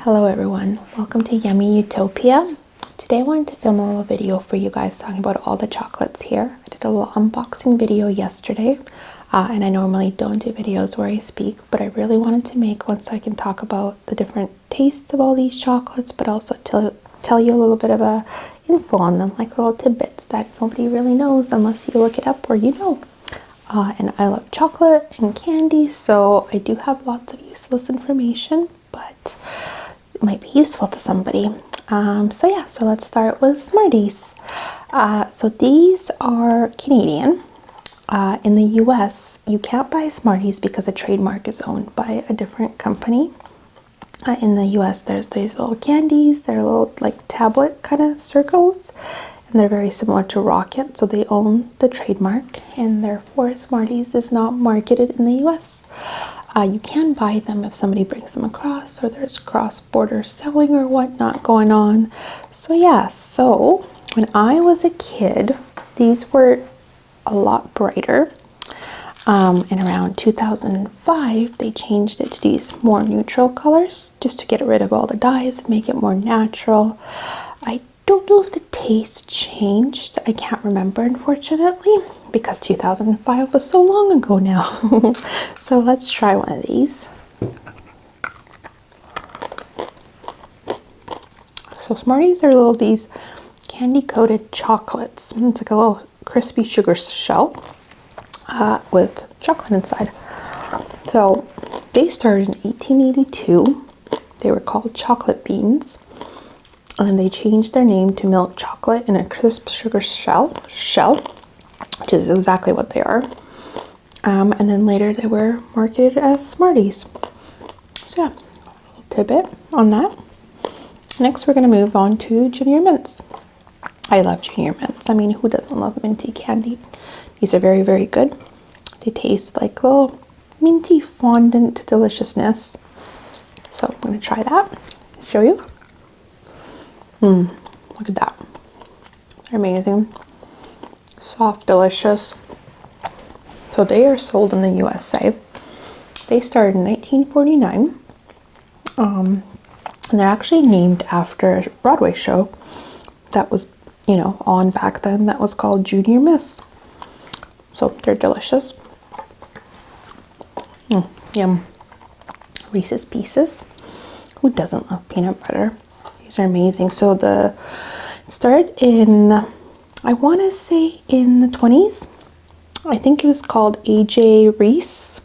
Hello everyone, welcome to Yummy Utopia. Today I wanted to film a little video for you guys talking about all the chocolates here. I did a little unboxing video yesterday and I normally don't do videos where I speak, but I really wanted to make one so I can talk about the different tastes of all these chocolates, but also tell you a little bit of a info on them, like little tidbits that nobody really knows unless you look it up or you know. And I love chocolate and candy, so I do have lots of useless information, but it might be useful to somebody. So let's start with Smarties. So these are Canadian. In the US, you can't buy Smarties because a trademark is owned by a different company. In the US, there's these little candies. They're little like tablet kind of circles, and they're very similar to Rocket, so they own the trademark, and therefore Smarties is not marketed in the US. You can buy them if somebody brings them across, or there's cross-border selling or whatnot going on. So when I was a kid, these were a lot brighter. And around 2005, they changed it to these more neutral colors just to get rid of all the dyes and make it more natural. I don't know if the taste changed. I can't remember, unfortunately, because 2005 was so long ago now. So let's try one of these. So Smarties are these candy coated chocolates. It's like a little crispy sugar shell with chocolate inside. So they started in 1882. They were called chocolate beans, and they changed their name to milk chocolate in a crisp sugar shell, which is exactly what they are. And then later they were marketed as Smarties. So yeah, a little tidbit on that. Next, we're going to move on to Junior Mints. I love Junior Mints. I mean, who doesn't love minty candy? These are very, very good. They taste like little minty fondant deliciousness. So I'm going to try that, show you. Look at that. They're amazing. Soft, delicious. So they are sold in the USA. They started in 1949. And they're actually named after a Broadway show that was, on back then, that was called Junior Miss. So they're delicious. Yum. Reese's Pieces. Who doesn't love peanut butter? These are amazing. So it started in, I want to say in the 20s. I think it was called A.J. Reese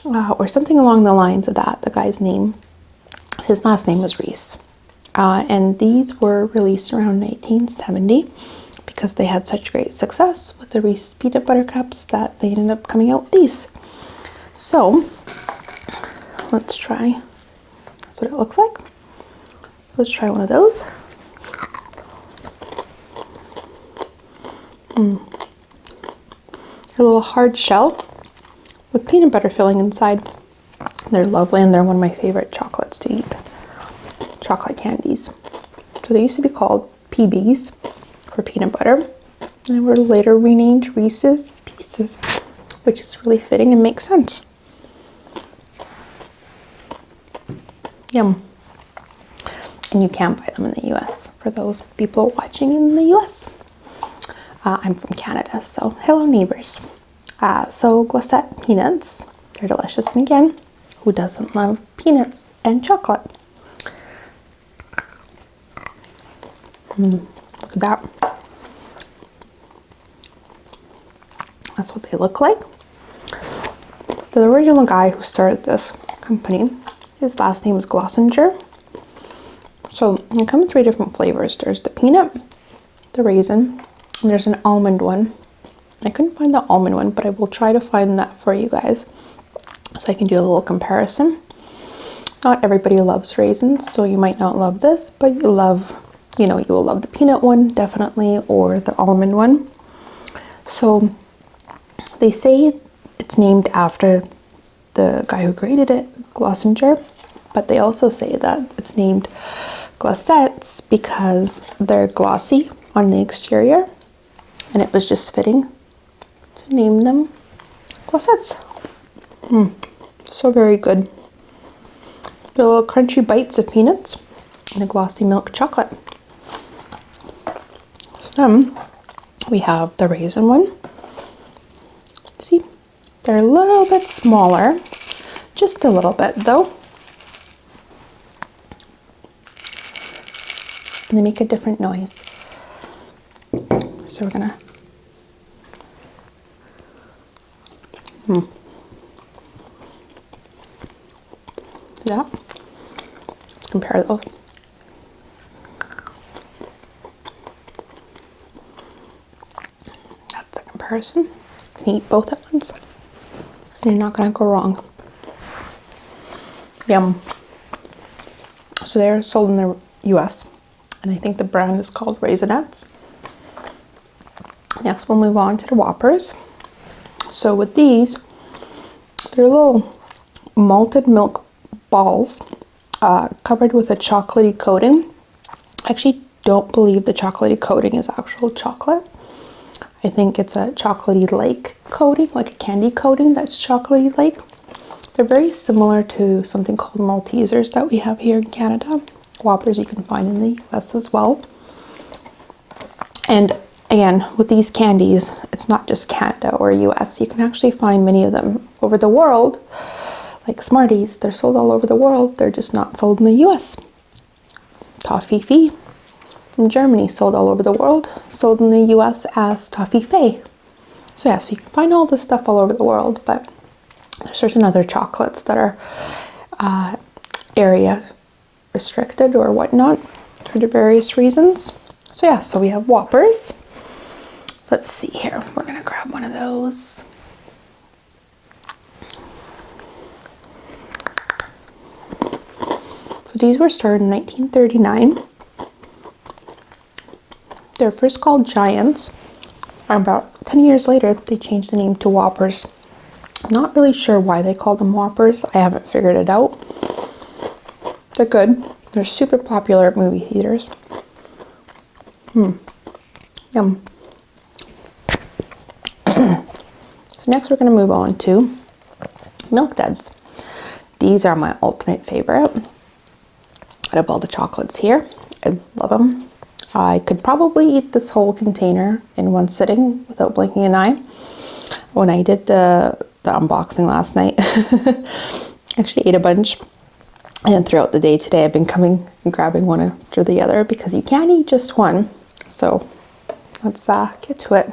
or something along the lines of that, the guy's name. His last name was Reese. And these were released around 1970 because they had such great success with the Reese's peanut butter cups that they ended up coming out with these. So let's try. That's what it looks like. Let's try one of those. A little hard shell with peanut butter filling inside. They're lovely, and they're one of my favorite chocolates to eat. Chocolate candies. So they used to be called PBs for peanut butter, and they were later renamed Reese's Pieces, which is really fitting and makes sense. Yum. And you can buy them in the US for those people watching in the US. I'm from Canada, so hello neighbors. So Glosette peanuts, they're delicious, and again, who doesn't love peanuts and chocolate? Look at that. That's what they look like. The original guy who started this company, his last name is Glossinger. So they come in 3 different flavors. There's the peanut, the raisin, and there's an almond one. I couldn't find the almond one, but I will try to find that for you guys so I can do a little comparison. Not everybody loves raisins, so you might not love this, but you will love the peanut one definitely, or the almond one. So they say it's named after the guy who created it, Glossinger, but they also say that it's named Glosettes because they're glossy on the exterior, and it was just fitting to name them Glosettes. So very good. They're little crunchy bites of peanuts and a glossy milk chocolate. So then we have the raisin one. See, they're a little bit smaller, just a little bit though. And they make a different noise. So we're gonna yeah. Let's compare those. That's the comparison. You can eat both at once. And you're not gonna go wrong. Yum. So they're sold in the US. And I think the brand is called Raisinets. Next we'll move on to the Whoppers. So with these, they're little malted milk balls covered with a chocolatey coating. I actually don't believe the chocolatey coating is actual chocolate. I think it's a chocolatey-like coating, like a candy coating that's chocolatey-like. They're very similar to something called Maltesers that we have here in Canada. Whoppers you can find in the US as well. And again, with these candies, it's not just Canada or US. You can actually find many of them over the world. Like Smarties, they're sold all over the world. They're just not sold in the US. Toffee Fee in Germany, sold all over the world. Sold in the US as Toffee Fee. So yeah, so you can find all this stuff all over the world, but there's certain other chocolates that are area restricted or whatnot for the various reasons. So yeah, so we have Whoppers. Let's see here. We're gonna grab one of those. So these were started in 1939. They're first called Giants. About 10 years later, they changed the name to Whoppers. I'm not really sure why they call them Whoppers. I haven't figured it out. They're good. They're super popular at movie theaters. Yum. So next we're going to move on to Milk Duds. These are my ultimate favorite out of all the chocolates here. I love them. I could probably eat this whole container in one sitting without blinking an eye. When I did the unboxing last night, I actually ate a bunch. And throughout the day today, I've been coming and grabbing one after the other because you can't eat just one. So let's get to it.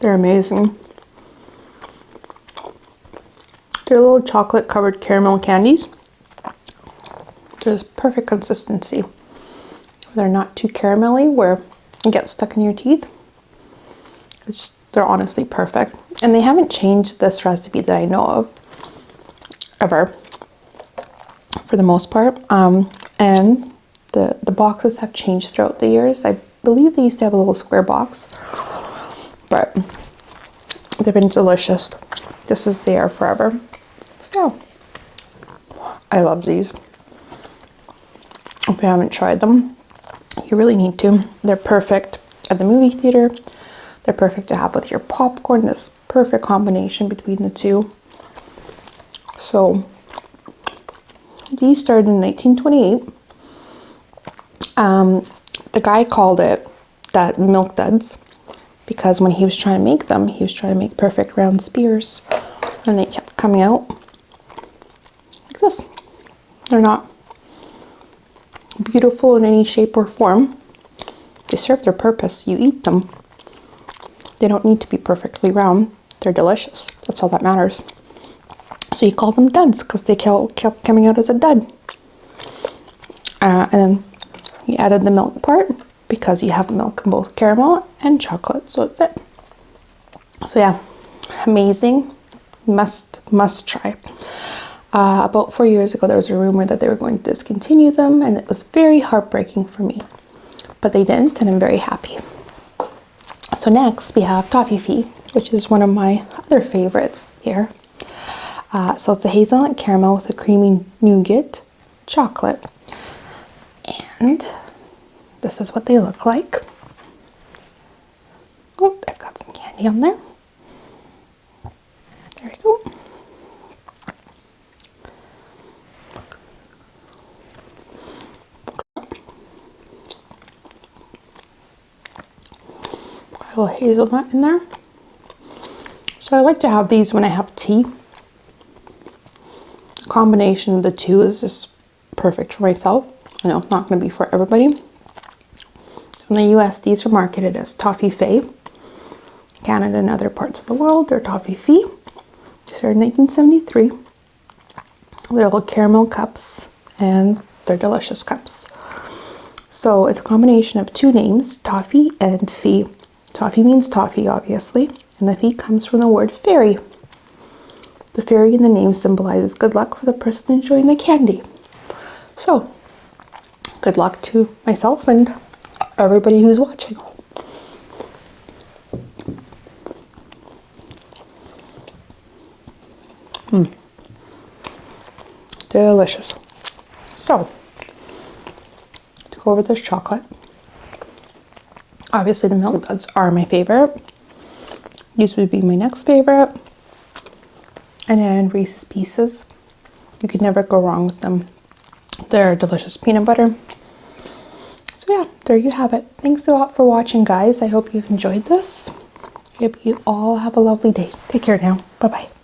They're amazing. They're little chocolate covered caramel candies. There's perfect consistency. They're not too caramelly where it gets stuck in your teeth. They're honestly perfect. And they haven't changed this recipe that I know of ever, for the most part. And the boxes have changed throughout the years. I believe they used to have a little square box, but they've been delicious. This is there forever. Oh, I love these. If you haven't tried them, you really need to. They're perfect at the movie theater. They're perfect to have with your popcorn. This perfect combination between the two. So these started in 1928. The guy called it that Milk Duds because when he was trying to make them, he was trying to make perfect round spears, and they kept coming out like this. They're not beautiful in any shape or form. They serve their purpose. You eat them. They don't need to be perfectly round. They're delicious. That's all that matters. So you call them duds because they kept coming out as a dud. And then you added the milk part because you have milk in both caramel and chocolate, so it fit. So yeah, amazing. Must try. About 4 years ago, there was a rumor that they were going to discontinue them, and it was very heartbreaking for me. But they didn't, and I'm very happy. So next we have Toffee Fee, which is one of my other favorites here. So it's a hazelnut caramel with a creamy nougat chocolate. And this is what they look like. Oh, I've got some candy on there. There we go. A little hazelnut in there. So I like to have these when I have tea. The combination of the two is just perfect for myself. I know it's not going to be for everybody. In the US, these are marketed as Toffee Fee. Canada and other parts of the world, they're Toffee Fee. Started in 1973. They're little caramel cups and they're delicious cups. So it's a combination of two names, Toffee and Fee. Toffee means toffee, obviously, and the fee comes from the word fairy. The fairy in the name symbolizes good luck for the person enjoying the candy. So, good luck to myself and everybody who's watching. Delicious. So, to go over this chocolate, obviously the Milk Duds are my favorite. These would be my next favorite. And then Reese's Pieces. You could never go wrong with them. They're delicious peanut butter. So yeah, there you have it. Thanks a lot for watching, guys. I hope you've enjoyed this. I hope you all have a lovely day. Take care now. Bye-bye.